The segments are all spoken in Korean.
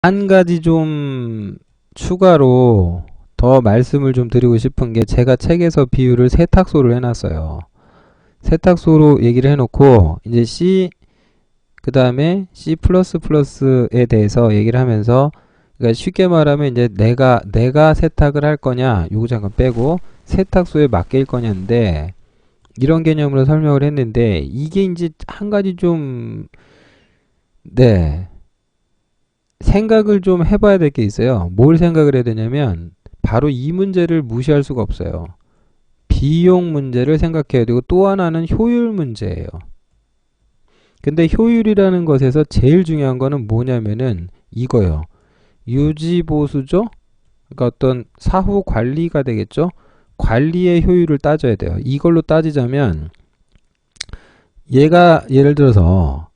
한 가지 좀 추가로 더 말씀을 좀 드리고 싶은 게 제가 책에서 비유를 세탁소를 해놨어요. 세탁소로 얘기를 해놓고 이제 C 그 다음에 C++에 대해서 얘기를 하면서 그러니까 쉽게 말하면 이제 내가 세탁을 할 거냐 요거 잠깐 빼고 세탁소에 맡길 거냐인데 이런 개념으로 설명을 했는데 이게 이제 한 가지 좀 네. 생각을 좀 해봐야 될 게 있어요. 뭘 생각을 해야 되냐면 바로 이 문제를 무시할 수가 없어요. 비용 문제를 생각해야 되고 또 하나는 효율 문제예요. 근데 효율이라는 것에서 제일 중요한 거는 뭐냐면은 이거요. 유지보수죠? 그러니까 어떤 사후 관리가 되겠죠? 관리의 효율을 따져야 돼요. 이걸로 따지자면 얘가 예를 들어서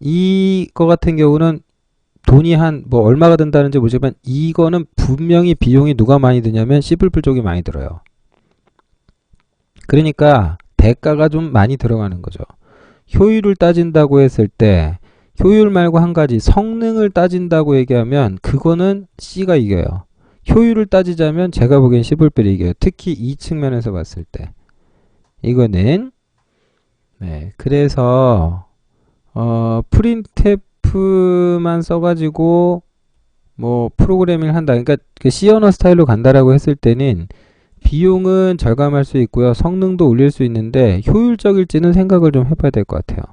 이거 같은 경우는 돈이 한 뭐 얼마가 든다는지 모르지만 이거는 분명히 비용이 누가 많이 드냐면 C++ 쪽이 많이 들어요. 그러니까 대가가 좀 많이 들어가는 거죠. 효율을 따진다고 했을 때 효율 말고 한 가지 성능을 따진다고 얘기하면 그거는 C가 이겨요. 효율을 따지자면 제가 보기엔 C++이 이겨요. 특히 이 측면에서 봤을 때 이거는 네, 그래서 프린트F만 써가지고 뭐 프로그래밍을 한다. 그러니까 그 C 언어 스타일로 간다라고 했을 때는 비용은 절감할 수 있고요. 성능도 올릴 수 있는데 효율적일지는 생각을 좀 해봐야 될 것 같아요.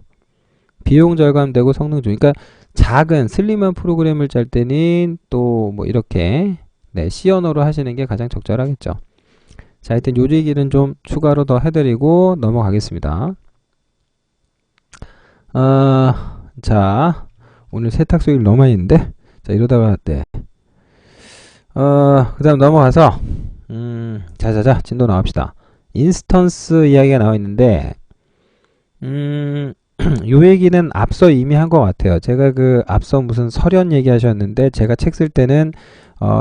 비용 절감되고 성능 좋. 그러니까 작은 슬림한 프로그램을 짤 때는 또 뭐 이렇게 네, C 언어로 하시는 게 가장 적절하겠죠. 자, 하여튼 요 얘기는 좀 추가로 더 해드리고 넘어가겠습니다. 자, 오늘 세탁소 일 너무 많이 있는데 자, 이러다가 네. 그 다음 넘어가서 자자자 진도 나옵시다. 인스턴스 이야기가 나와 있는데 요 얘기는 앞서 이미 한 것 같아요. 제가 그 앞서 무슨 설현 얘기하셨는데 제가 책 쓸 때는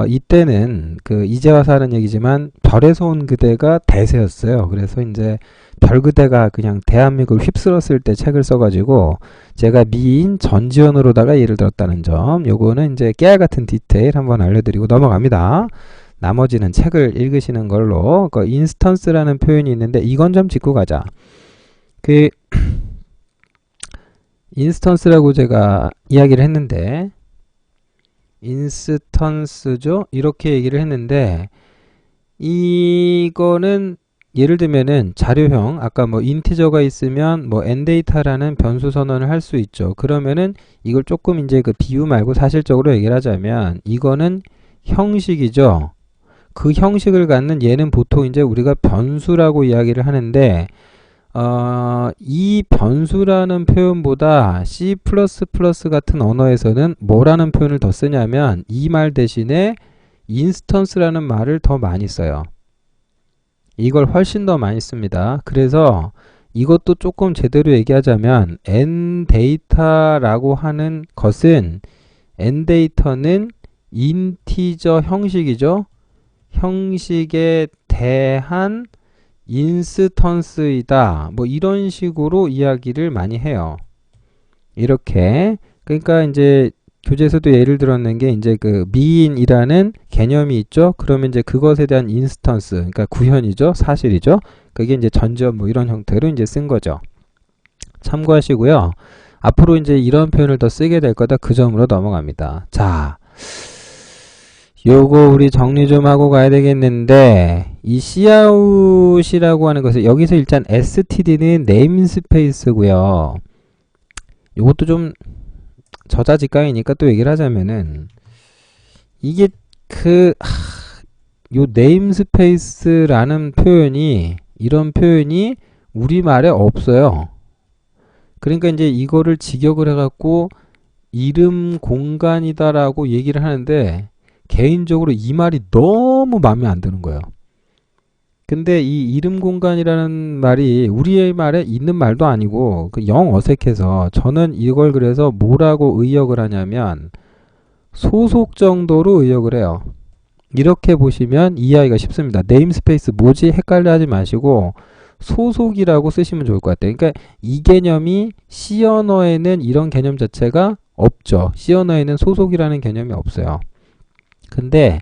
이때는 그 이제 와서 하는 얘기지만 별에서 온 그대가 대세였어요. 그래서 이제 별 그대가 그냥 대한민국을 휩쓸었을 때 책을 써가지고 제가 미인 전지현으로다가 예를 들었다는 점 요거는 이제 깨알 같은 디테일 한번 알려드리고 넘어갑니다. 나머지는 책을 읽으시는 걸로 그 인스턴스라는 표현이 있는데 이건 좀 짚고 가자. 그 인스턴스라고 제가 이야기를 했는데 인스턴스죠? 이렇게 얘기를 했는데 이거는 예를 들면은 자료형 아까 뭐 인티저가 있으면 뭐 nData라는 변수 선언을 할 수 있죠. 그러면은 이걸 조금 이제 그 비유 말고 사실적으로 얘기를 하자면 이거는 형식이죠. 그 형식을 갖는 얘는 보통 이제 우리가 변수라고 이야기를 하는데 이 변수라는 표현보다 C++ 같은 언어에서는 뭐라는 표현을 더 쓰냐면 이 말 대신에 인스턴스라는 말을 더 많이 써요. 이걸 훨씬 더 많이 씁니다. 그래서 이것도 조금 제대로 얘기하자면 nData라고 하는 것은 nData는 인티저 형식이죠. 형식에 대한 인스턴스이다. 뭐 이런 식으로 이야기를 많이 해요. 이렇게. 그러니까 이제 교재에서도 예를 들었는 게 이제 그 미인이라는 개념이 있죠. 그러면 이제 그것에 대한 인스턴스, 그러니까 구현이죠. 사실이죠. 그게 이제 전지현 뭐 이런 형태로 이제 쓴 거죠. 참고하시고요. 앞으로 이제 이런 표현을 더 쓰게 될 거다. 그 점으로 넘어갑니다. 자, 요거 우리 정리 좀 하고 가야 되겠는데 이 cout이라고 하는 것은 여기서 일단 std는 네임스페이스고요. 요것도 좀 저자직강이니까 또 얘기를 하자면은 이게 요 네임스페이스라는 표현이 이런 표현이 우리말에 없어요. 그러니까 이제 이거를 직역을 해갖고 이름 공간이다라고 얘기를 하는데 개인적으로 이 말이 너무 마음에 안 드는 거예요. 근데 이 이름 공간이라는 말이 우리의 말에 있는 말도 아니고 영 어색해서 저는 이걸 그래서 뭐라고 의역을 하냐면 소속 정도로 의역을 해요. 이렇게 보시면 이해하기가 쉽습니다. 네임스페이스 뭐지? 헷갈려 하지 마시고 소속이라고 쓰시면 좋을 것 같아요. 그러니까 이 개념이 C 언어에는 이런 개념 자체가 없죠. C 언어에는 소속이라는 개념이 없어요. 근데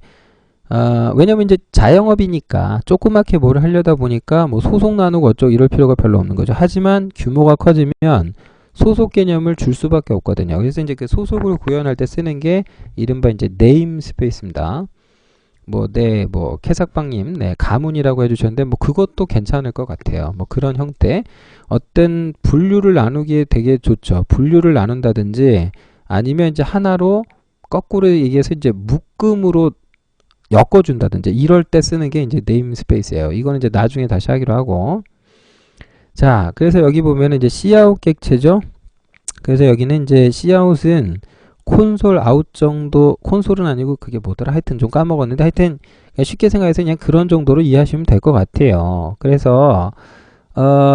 왜냐면 이제 자영업이니까 조그맣게 뭘 하려다 보니까 뭐 소속 나누고 어쩌고 이럴 필요가 별로 없는 거죠. 하지만 규모가 커지면 소속 개념을 줄 수밖에 없거든요. 그래서 이제 그 소속을 구현할 때 쓰는 게 이른바 이제 네임 스페이스입니다. 뭐 캐삭방님, 가문이라고 해주셨는데 뭐 그것도 괜찮을 것 같아요. 뭐 그런 형태, 어떤 분류를 나누기에 되게 좋죠. 분류를 나눈다든지 아니면 이제 하나로 거꾸로 얘기해서 이제 묶음으로 엮어준다든지 이럴 때 쓰는 게 이제 네임스페이스예요. 이거는 이제 나중에 다시 하기로 하고. 자, 그래서 여기 보면은 이제 Cout 객체죠. 그래서 여기는 이제 Cout은 콘솔 아웃 정도, 콘솔은 아니고 그게 뭐더라? 하여튼 좀 까먹었는데 하여튼 쉽게 생각해서 그냥 그런 정도로 이해하시면 될 것 같아요. 그래서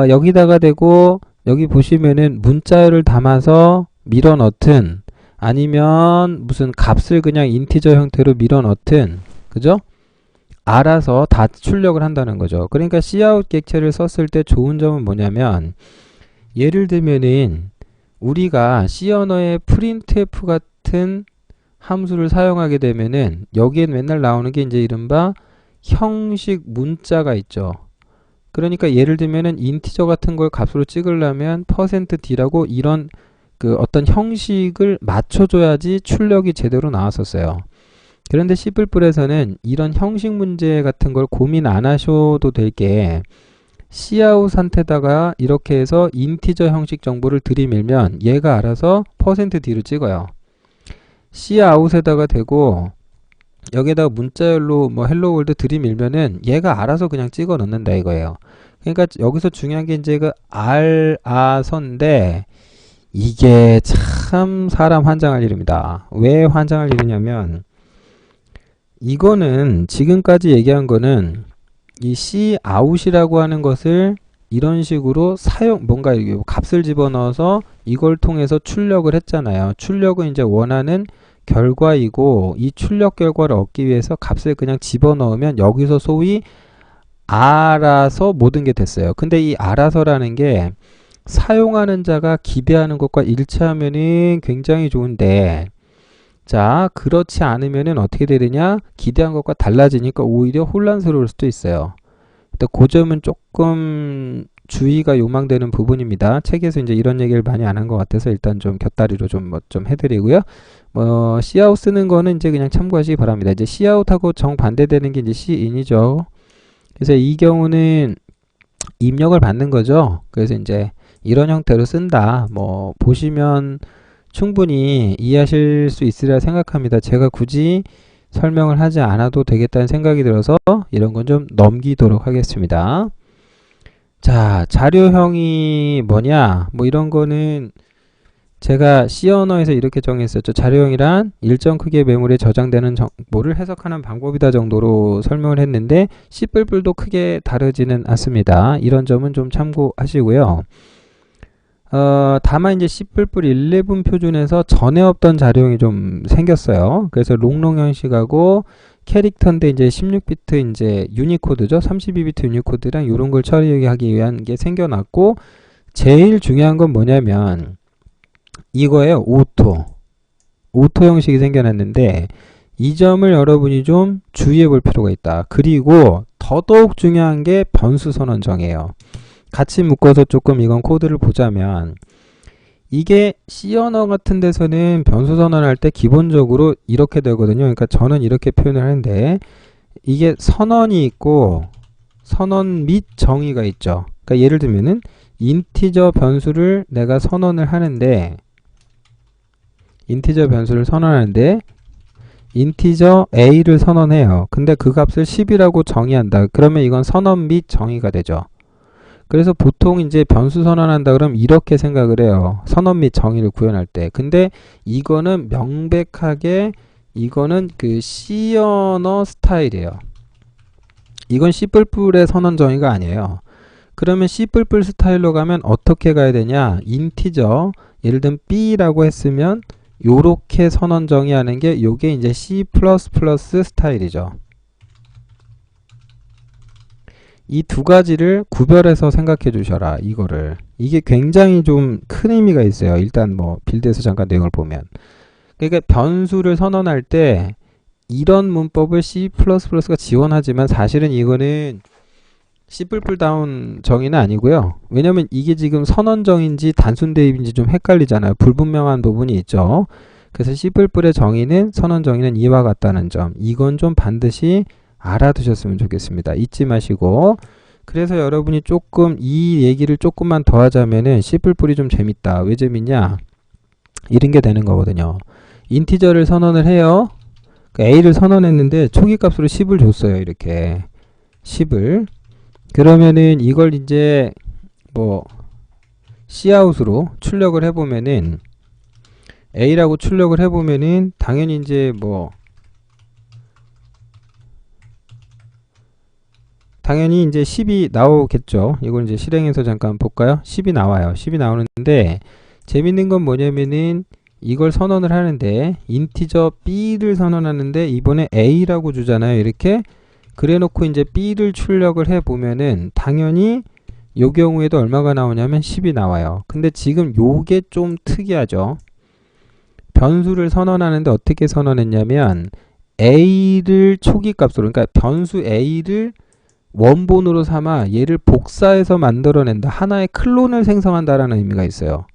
여기다가 대고 여기 보시면은 문자열을 담아서 밀어 넣든 아니면 무슨 값을 그냥 인티저 형태로 밀어 넣든 그죠? 알아서 다 출력을 한다는 거죠. 그러니까 Cout 객체를 썼을 때 좋은 점은 뭐냐면 예를 들면은 우리가 C 언어의 printf 같은 함수를 사용하게 되면은 여기엔 맨날 나오는 게 이제 이른바 형식 문자가 있죠. 그러니까 예를 들면은 인티저 같은 걸 값으로 찍으려면 %d라고 이런 그 어떤 형식을 맞춰줘야지 출력이 제대로 나왔었어요. 그런데 C++에서는 이런 형식 문제 같은 걸 고민 안 하셔도 될 게 Cout 한테다가 이렇게 해서 인티저 형식 정보를 들이밀면 얘가 알아서 %d로 찍어요. Cout에다가 대고 여기에다가 문자열로 뭐 헬로 월드 들이밀면은 얘가 알아서 그냥 찍어 넣는다 이거예요. 그러니까 여기서 중요한 게 이제 그 알아서인데 이게 참 사람 환장할 일입니다. 왜 환장할 일이냐면 이거는 지금까지 얘기한 거는 이 Cout이라고 하는 것을 이런 식으로 뭔가 값을 집어넣어서 이걸 통해서 출력을 했잖아요. 출력은 이제 원하는 결과이고 이 출력 결과를 얻기 위해서 값을 그냥 집어넣으면 여기서 소위 알아서 모든 게 됐어요. 근데 이 알아서라는 게 사용하는 자가 기대하는 것과 일치하면은 굉장히 좋은데 자, 그렇지 않으면은 어떻게 되느냐? 기대한 것과 달라지니까 오히려 혼란스러울 수도 있어요. 근데 그 점은 조금 주의가 요망되는 부분입니다. 책에서 이제 이런 얘기를 많이 안 한 것 같아서 일단 좀 곁다리로 좀 해드리고요. Cout 쓰는 거는 이제 그냥 참고하시기 바랍니다. 이제 Cout하고 정반대되는 게 이제 Cin이죠. 그래서 이 경우는 입력을 받는 거죠. 그래서 이제 이런 형태로 쓴다. 뭐 보시면 충분히 이해하실 수 있으리라 생각합니다. 제가 굳이 설명을 하지 않아도 되겠다는 생각이 들어서 이런 건 좀 넘기도록 하겠습니다. 자, 자료형이 뭐냐? 뭐 이런 거는 제가 C 언어에서 이렇게 정했었죠. 자료형이란 일정 크기의 메모리에 저장되는 정보를 해석하는 방법이다 정도로 설명을 했는데 C++도 크게 다르지는 않습니다. 이런 점은 좀 참고하시고요. 다만 이제 C++11 표준에서 전에 없던 자료형이 좀 생겼어요. 그래서 롱롱 형식하고 캐릭터인데 이제 16비트 이제 유니코드죠. 32비트 유니코드랑 이런 걸 처리하기 위한 게 생겨났고 제일 중요한 건 뭐냐면 이거예요. 오토 형식이 생겨났는데 이 점을 여러분이 좀 주의해 볼 필요가 있다. 그리고 더더욱 중요한 게 변수 선언정이에요. 같이 묶어서 조금 이건 코드를 보자면 이게 C 언어 같은 데서는 변수 선언할 때 기본적으로 이렇게 되거든요. 그러니까 저는 이렇게 표현을 하는데 이게 선언이 있고 선언 및 정의가 있죠. 그러니까 예를 들면은 인티저 변수를 내가 선언을 하는데 인티저 a를 선언해요. 근데 그 값을 10이라고 정의한다. 그러면 이건 선언 및 정의가 되죠. 그래서 보통 이제 변수 선언한다 그러면 이렇게 생각을 해요. 선언 및 정의를 구현할 때. 근데 이거는 명백하게 이거는 그 C 언어 스타일이에요. 이건 C++의 선언 정의가 아니에요. 그러면 C++ 스타일로 가면 어떻게 가야 되냐? 인티저 예를 들면 B라고 했으면 요렇게 선언 정의하는 게 요게 이제 C++ 스타일이죠. 이 두 가지를 구별해서 생각해 주셔라. 이거를. 이게 굉장히 좀 큰 의미가 있어요. 일단 뭐 빌드에서 잠깐 내용을 보면. 그러니까 변수를 선언할 때 이런 문법을 C++가 지원하지만 사실은 이거는 C++ 다운 정의는 아니고요. 왜냐면 이게 지금 선언정인지 단순 대입인지 좀 헷갈리잖아요. 불분명한 부분이 있죠. 그래서 C++의 정의는 선언 정의는 이와 같다는 점. 이건 좀 반드시 알아두셨으면 좋겠습니다. 잊지 마시고. 그래서 여러분이 조금 이 얘기를 조금만 더 하자면은 C++이 좀 재밌다. 왜 재밌냐? 이런 게 되는 거거든요. 인티저를 선언을 해요. A를 선언했는데 초기 값으로 10을 줬어요. 이렇게 10을. 그러면은 이걸 이제 뭐 Cout으로 출력을 해보면은 A라고 출력을 해보면은 당연히 이제 뭐 당연히 이제 10이 나오겠죠. 이걸 이제 실행해서 잠깐 볼까요? 10이 나와요. 10이 나오는데 재밌는 건 뭐냐면은 이걸 선언을 하는데 인티저 B를 선언하는데 이번에 A라고 주잖아요. 이렇게 그래 놓고 이제 B를 출력을 해 보면은 당연히 요 경우에도 얼마가 나오냐면 10이 나와요. 근데 지금 요게 좀 특이하죠. 변수를 선언하는데 어떻게 선언했냐면 A를 초기 값으로 그러니까 변수 A를 원본으로 삼아 얘를 복사해서 만들어낸다. 하나의 클론을 생성한다라는 의미가 있어요.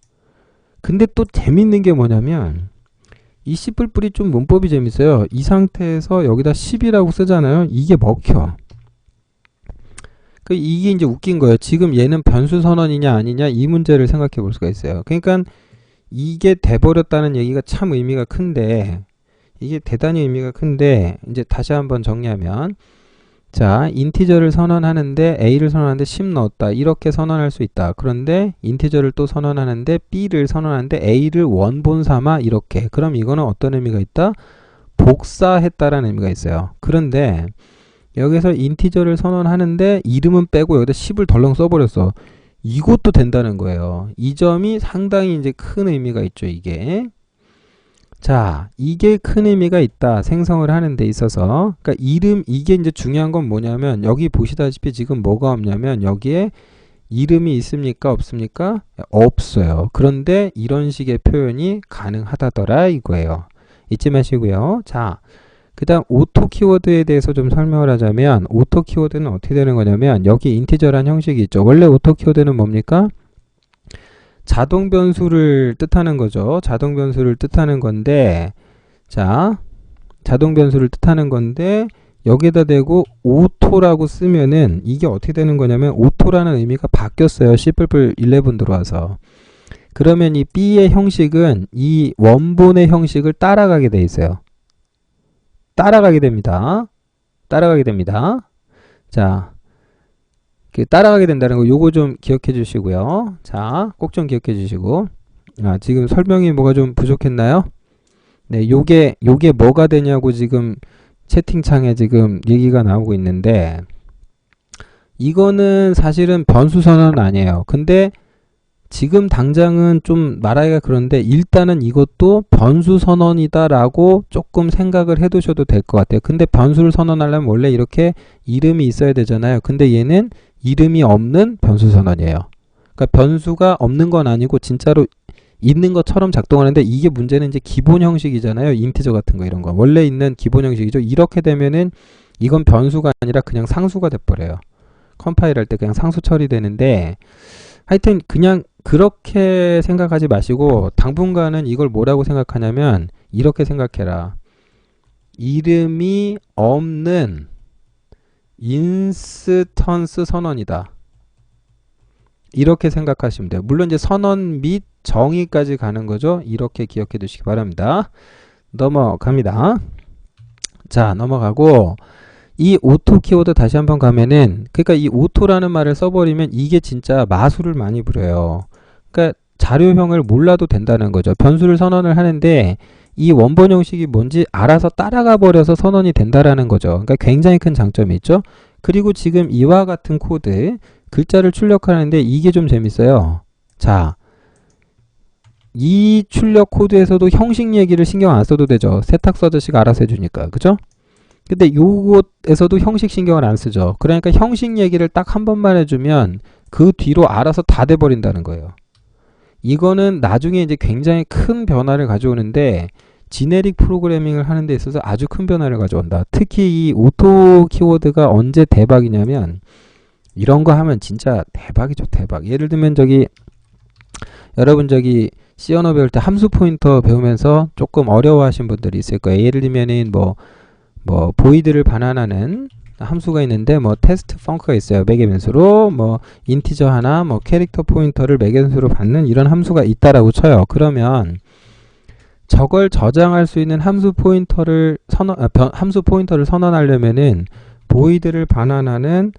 근데 또 재밌는 게 뭐냐면 이 C++이 좀 문법이 재밌어요. 이 상태에서 여기다 10이라고 쓰잖아요. 이게 먹혀. 이게 이제 웃긴 거예요. 지금 얘는 변수 선언이냐 아니냐 이 문제를 생각해 볼 수가 있어요. 그러니까 이게 돼버렸다는 얘기가 참 의미가 큰데 이게 대단히 의미가 큰데 이제 다시 한번 정리하면 자, 인티저를 선언하는데 A를 선언하는데 10 넣었다. 이렇게 선언할 수 있다. 그런데 인티저를 또 선언하는데 B를 선언하는데 A를 원본 삼아 이렇게. 그럼 이거는 어떤 의미가 있다? 복사했다라는 의미가 있어요. 그런데 여기서 인티저를 선언하는데 이름은 빼고 여기다 10을 덜렁 써버렸어. 이것도 된다는 거예요. 이 점이 상당히 이제 큰 의미가 있죠, 이게. 자, 이게 큰 의미가 있다. 생성을 하는 데 있어서. 그러니까 이게 이제 중요한 건 뭐냐면 여기 보시다시피 지금 뭐가 없냐면 여기에 이름이 있습니까? 없습니까? 없어요. 그런데 이런 식의 표현이 가능하다더라 이거예요. 잊지 마시고요. 자, 그 다음 오토 키워드에 대해서 좀 설명을 하자면 오토 키워드는 어떻게 되는 거냐면 여기 인티저란 형식이 있죠. 원래 오토 키워드는 뭡니까? 자동 변수를 뜻하는 거죠. 자동 변수를 뜻하는 건데 자, 자동 변수를 뜻하는 건데 여기에다 대고 오토라고 쓰면은 이게 어떻게 되는 거냐면 오토라는 의미가 바뀌었어요. C++11 들어와서. 그러면 이 B의 형식은 이 원본의 형식을 따라가게 돼 있어요. 따라가게 됩니다. 따라가게 됩니다. 자, 따라가게 된다는 거 요거 좀 기억해 주시고요. 자, 꼭 좀 기억해 주시고. 지금 설명이 뭐가 좀 부족했나요? 네, 요게 뭐가 되냐고 지금 채팅창에 지금 얘기가 나오고 있는데 이거는 사실은 변수 선언은 아니에요. 근데 지금 당장은 좀 말하기가 그런데 일단은 이것도 변수 선언이다라고 조금 생각을 해 두셔도 될 것 같아요. 근데 변수를 선언하려면 원래 이렇게 이름이 있어야 되잖아요. 근데 얘는 이름이 없는 변수 선언이에요. 그러니까 변수가 없는 건 아니고 진짜로 있는 것처럼 작동하는데 이게 문제는 이제 기본 형식이잖아요. 인티저 같은 거 이런 거. 원래 있는 기본 형식이죠. 이렇게 되면은 이건 변수가 아니라 그냥 상수가 돼버려요. 컴파일 할 때 그냥 상수 처리되는데 하여튼 그냥 그렇게 생각하지 마시고 당분간은 이걸 뭐라고 생각하냐면 이렇게 생각해라. 이름이 없는 인스턴스 선언이다. 이렇게 생각하시면 돼요. 물론 이제 선언 및 정의까지 가는 거죠. 이렇게 기억해 두시기 바랍니다. 넘어갑니다. 자, 넘어가고 이 오토 키워드 다시 한번 가면은 그러니까 이 오토라는 말을 써버리면 이게 진짜 마술을 많이 부려요. 그러니까 자료형을 몰라도 된다는 거죠. 변수를 선언을 하는데 이 원본 형식이 뭔지 알아서 따라가 버려서 선언이 된다라는 거죠. 그러니까 굉장히 큰 장점이 있죠. 그리고 지금 이와 같은 코드 글자를 출력하는데 이게 좀 재밌어요. 자, 이 출력 코드에서도 형식 얘기를 신경 안 써도 되죠. 세탁소 아저씨가 알아서 해주니까. 그죠? 근데 요것에서도 형식 신경을 안 쓰죠. 그러니까 형식 얘기를 딱 한 번만 해주면 그 뒤로 알아서 다 돼버린다는 거예요. 이거는 나중에 이제 굉장히 큰 변화를 가져오는데 지네릭 프로그래밍을 하는 데 있어서 아주 큰 변화를 가져온다. 특히 이 오토 키워드가 언제 대박이냐면 이런 거 하면 진짜 대박이죠, 대박. 예를 들면 여러분 C 언어 배울 때 함수 포인터 배우면서 조금 어려워하신 분들이 있을 거예요. 예를 들면은 보이드를 반환하는 함수가 있는데 테스트 펑크가 있어요. 매개 변수로 인티저 하나 캐릭터 포인터를 매개 변수로 받는 이런 함수가 있다라고 쳐요. 그러면 저걸 저장할 수 있는 함수 포인터를 선언하려면은 보이드를 반환하는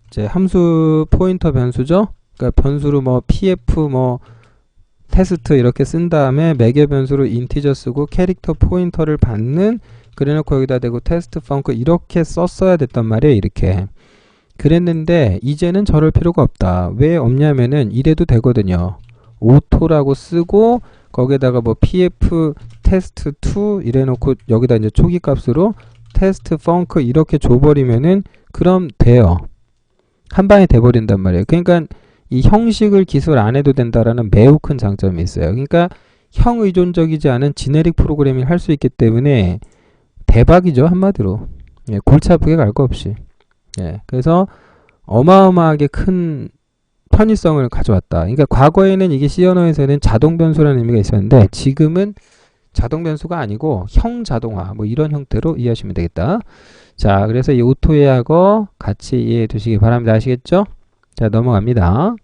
이제 함수 포인터 변수죠. 그러니까 변수로 pf 테스트 이렇게 쓴 다음에 매개 변수로 인티저 쓰고 캐릭터 포인터를 받는 그래놓고 여기다 대고 테스트 펑크 이렇게 썼어야 됐단 말이에요. 이렇게 그랬는데 이제는 저럴 필요가 없다. 왜 없냐면은 이래도 되거든요. 오토라고 쓰고 거기에다가 pf 테스트 2 이래놓고 여기다 이제 초기 값으로 테스트 펑크 이렇게 줘버리면은 그럼 돼요. 한 방에 돼버린단 말이에요. 그러니까 이 형식을 기술 안 해도 된다라는 매우 큰 장점이 있어요. 그러니까 형 의존적이지 않은 지네릭 프로그래밍을 할 수 있기 때문에 대박이죠, 한마디로. 예, 골치 아프게 갈 거 없이. 예, 그래서 어마어마하게 큰 편의성을 가져왔다. 그러니까 과거에는 이게 C 언어에서는 자동 변수라는 의미가 있었는데 지금은 자동 변수가 아니고 형 자동화 이런 형태로 이해하시면 되겠다. 자, 그래서 이 오토 예하고 같이 이해해 두시기 바랍니다. 아시겠죠? 자, 넘어갑니다.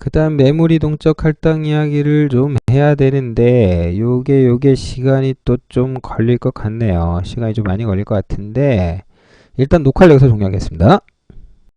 그 다음 메모리 동적 할당 이야기를 좀 해야 되는데 요게 시간이 또 좀 걸릴 것 같네요. 시간이 좀 많이 걸릴 것 같은데 일단 녹화를 여기서 종료하겠습니다.